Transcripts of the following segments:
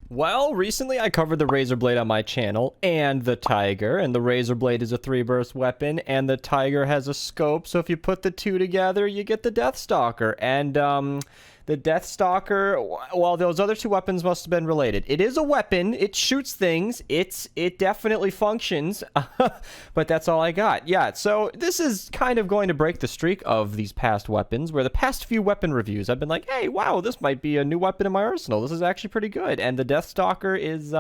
Well, recently I covered the Razor Blade on my channel and the Tiger, and the Razor Blade is a 3-burst weapon, and the Tiger has a scope, so if you put the two together, you get the Deathstalker. And, the Deathstalker, well, those other two weapons must have been related. It is a weapon, it shoots things, it definitely functions, but that's all I got. Yeah, so this is kind of going to break the streak of these past weapons, where the past few weapon reviews, I've been like, hey, wow, this might be a new weapon in my arsenal. This is actually pretty good. And the Deathstalker is,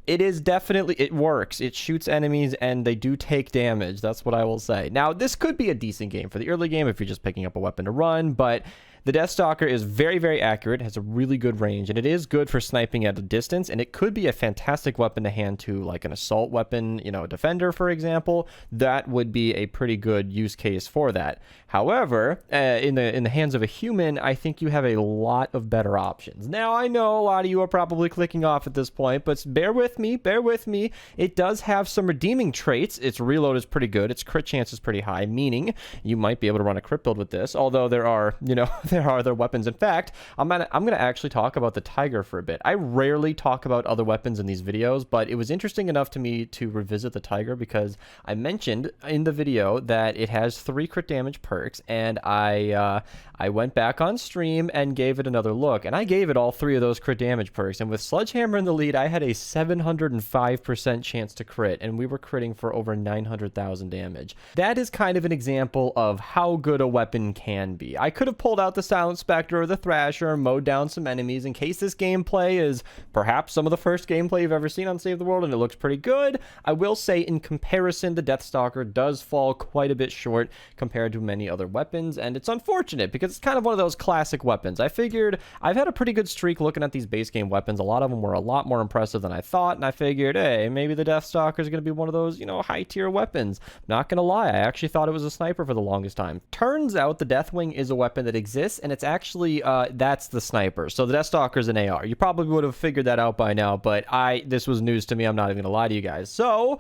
it is definitely, it works. It shoots enemies and they do take damage. That's what I will say. Now, this could be a decent game for the early game if you're just picking up a weapon to run, but the Deathstalker is very, very accurate, has a really good range, and it is good for sniping at a distance, and it could be a fantastic weapon to hand to, like, an assault weapon, you know, a defender, for example. That would be a pretty good use case for that. However, in the hands of a human, I think you have a lot of better options. Now, I know a lot of you are probably clicking off at this point, but bear with me, bear with me. It does have some redeeming traits. Its reload is pretty good. Its crit chance is pretty high, meaning you might be able to run a crit build with this, although there are, you know, there are other weapons. In fact, I'm gonna actually talk about the Tiger for a bit. I rarely talk about other weapons in these videos, but it was interesting enough to me to revisit the Tiger because I mentioned in the video that it has 3 crit damage perks, and I went back on stream and gave it another look, and I gave it all 3 of those crit damage perks, and with Sledgehammer in the lead, I had a 705% chance to crit, and we were critting for over 900,000 damage. That is kind of an example of how good a weapon can be. I could have pulled out the Silent Spectre or the Thrasher, mowed down some enemies in case this gameplay is perhaps some of the first gameplay you've ever seen on Save the World, and it looks pretty good. I will say, in comparison, the Deathstalker does fall quite a bit short compared to many other weapons, and it's unfortunate because it's kind of one of those classic weapons. I figured I've had a pretty good streak looking at these base game weapons. A lot of them were a lot more impressive than I thought, and I figured, hey, maybe the Deathstalker is going to be one of those, you know, high-tier weapons. Not going to lie, I actually thought it was a sniper for the longest time. Turns out the Deathwing is a weapon that exists, and it's actually, that's the sniper. So the Deathstalker is an AR. You probably would have figured that out by now, but this was news to me. I'm not even going to lie to you guys. So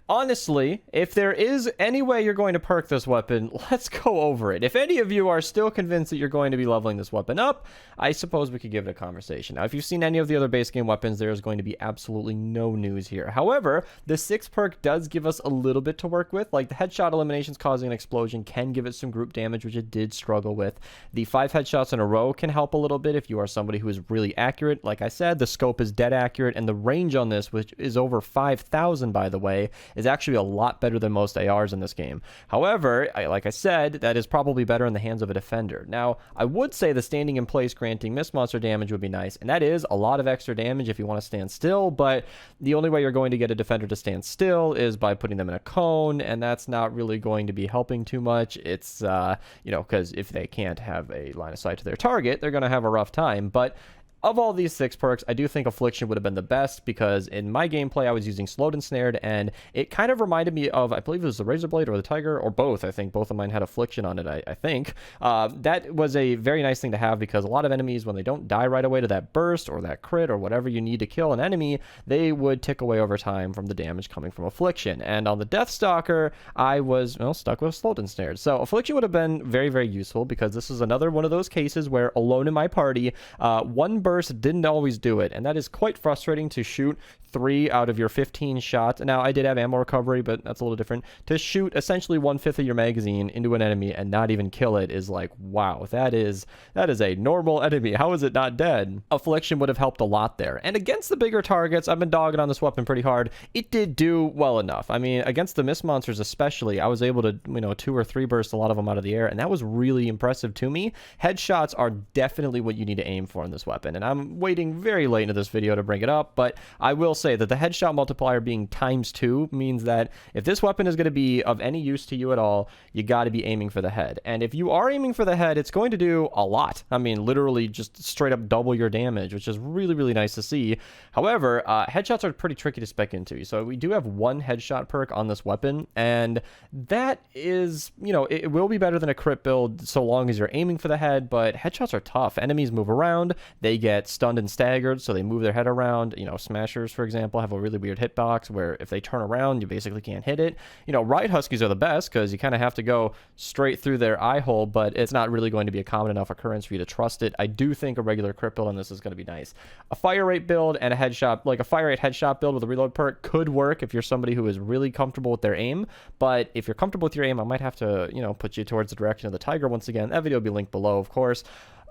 honestly, if there is any way you're going to perk this weapon, let's go over it. If any of you are still convinced that you're going to be leveling this weapon up, I suppose we could give it a conversation. Now, if you've seen any of the other base game weapons, there is going to be absolutely no news here. However, the 6th perk does give us a little bit to work with. Like, the headshot eliminations causing an explosion can give it some group damage, which it did struggle with. The 5 headshots in a row can help a little bit if you are somebody who is really accurate. Like I said, the scope is dead accurate, and the range on this, which is over 5,000, by the way, is actually a lot better than most ARs in this game. However, like I said, that is probably better in the hands of a defender. Now, I would say the standing in place granting mist monster damage would be nice, and that is a lot of extra damage if you want to stand still, but the only way you're going to get a defender to stand still is by putting them in a cone, and that's not really going to be helping too much. It's, you know, because if they can't have a line of sight to their target, they're going to have a rough time, but of all these 6 perks, I do think Affliction would have been the best because in my gameplay, I was using Slowed and Snared, and it kind of reminded me of, I believe it was the Razor Blade or the Tiger, or both. I think both of mine had Affliction on it, I think. That was a very nice thing to have because a lot of enemies, when they don't die right away to that burst or that crit or whatever you need to kill an enemy, they would tick away over time from the damage coming from Affliction. And on the Deathstalker, I was, well, stuck with Slowed and Snared. So Affliction would have been very, very useful because this is another one of those cases where alone in my party, one burst didn't always do it, and that is quite frustrating to shoot 3 out of your 15 shots. Now, I did have ammo recovery, but that's a little different. To shoot essentially 1/5 of your magazine into an enemy and not even kill it is like, wow, that is a normal enemy. How is it not dead? Affliction would have helped a lot there. And against the bigger targets, I've been dogging on this weapon pretty hard. It did do well enough. I mean, against the mist monsters especially, I was able to, you know, 2 or 3 burst a lot of them out of the air, and that was really impressive to me. Headshots are definitely what you need to aim for in this weapon, and I'm waiting very late into this video to bring it up, but I will say that the headshot multiplier being ×2 means that if this weapon is going to be of any use to you at all, you got to be aiming for the head. And if you are aiming for the head, it's going to do a lot. I mean, literally just straight up double your damage, which is really, really nice to see. However, headshots are pretty tricky to spec into. So we do have 1 headshot perk on this weapon, and that is, you know, it will be better than a crit build so long as you're aiming for the head, but headshots are tough. Enemies move around, they get get stunned and staggered, so they move their head around. You know, Smashers, for example, have a really weird hitbox where if they turn around, you basically can't hit it. You know, Ride Huskies are the best because you kind of have to go straight through their eye hole, but it's not really going to be a common enough occurrence for you to trust it. I do think a regular crit build on this is going to be nice. A fire rate build and a headshot, like a fire rate headshot build with a reload perk could work if you're somebody who is really comfortable with their aim, but if you're comfortable with your aim, I might have to, you know, put you towards the direction of the Tiger once again. That video will be linked below, of course.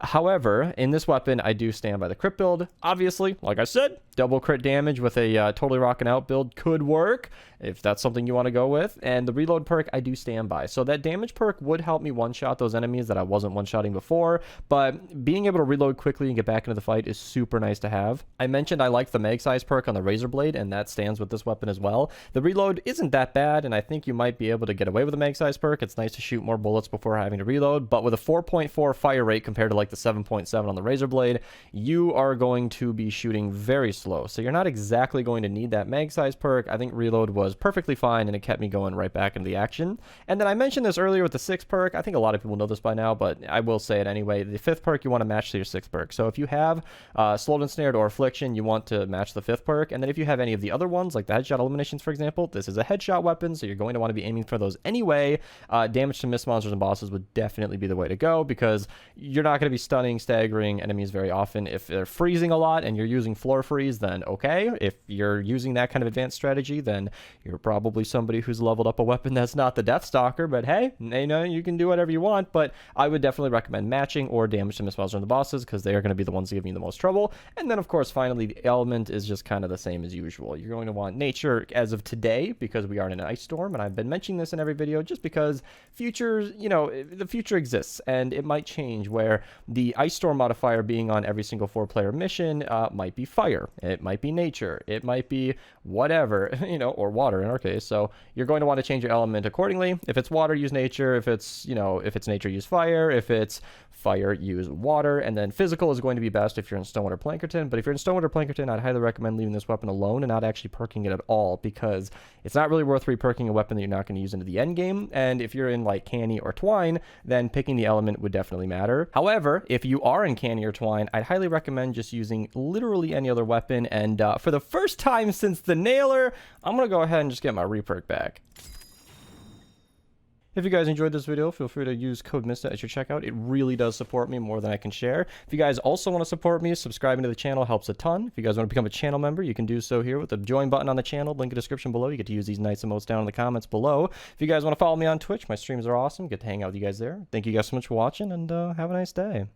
However, in this weapon, I do stand by the crit build. Obviously, like I said, double crit damage with a totally rocking out build could work if that's something you want to go with. And the reload perk, I do stand by. So that damage perk would help me one-shot those enemies that I wasn't one-shotting before. But being able to reload quickly and get back into the fight is super nice to have. I mentioned I like the mag size perk on the Razor Blade, and that stands with this weapon as well. The reload isn't that bad, and I think you might be able to get away with the mag size perk. It's nice to shoot more bullets before having to reload. But with a 4.4 fire rate compared to like the 7.7 on the Razor Blade, you are going to be shooting very slow. So you're not exactly going to need that mag size perk. I think reload was perfectly fine, and it kept me going right back into the action. And then I mentioned this earlier with the 6th perk. I think a lot of people know this by now, but I will say it anyway. The 5th perk you want to match to your 6th perk. So if you have Slowed and Snared or Affliction, you want to match the 5th perk. And then if you have any of the other ones, like the headshot eliminations, for example, this is a headshot weapon, so you're going to want to be aiming for those anyway. Damage to miss monsters and bosses would definitely be the way to go, because you're not going to be stunning, staggering enemies very often. If they're freezing a lot and you're using floor freeze, then okay. If you're using that kind of advanced strategy, then you're probably somebody who's leveled up a weapon that's not the Deathstalker, but hey, you know, you can do whatever you want. But I would definitely recommend matching or damage to miss monsters and the bosses, because they are going to be the ones giving you the most trouble. And then of course, finally, the element is just kind of the same as usual. You're going to want nature as of today, because we are in an ice storm, and I've been mentioning this in every video just because futures, you know, the future exists, and it might change where the ice storm modifier being on every single 4-player mission might be fire, it might be nature, it might be whatever, you know, or water in our case. So you're going to want to change your element accordingly. If it's water, use nature. If it's, you know, if it's nature, use fire. If it's fire, use water. And then physical is going to be best if you're in Stonewood or Plankerton. But if you're in Stonewood or Plankerton, I'd highly recommend leaving this weapon alone and not actually perking it at all, because it's not really worth re-perking a weapon that you're not going to use into the end game. And if you're in like Canny or Twine, then picking the element would definitely matter. However, if you are in Canny or Twine, I'd highly recommend just using literally any other weapon. And for the first time since the Nailer, I'm going to go ahead and just get my re-perk back. If you guys enjoyed this video, feel free to use code Mista at your checkout. It really does support me more than I can share. If you guys also want to support me, subscribing to the channel helps a ton. If you guys want to become a channel member, you can do so here with the join button on the channel, link in the description below. You get to use these nice emotes down in the comments below. If you guys want to follow me on Twitch, my streams are awesome. Get to hang out with you guys there. Thank you guys so much for watching, and have a nice day.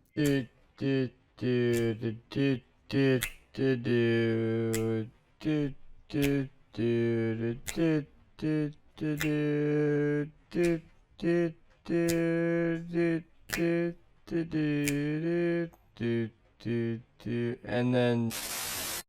And then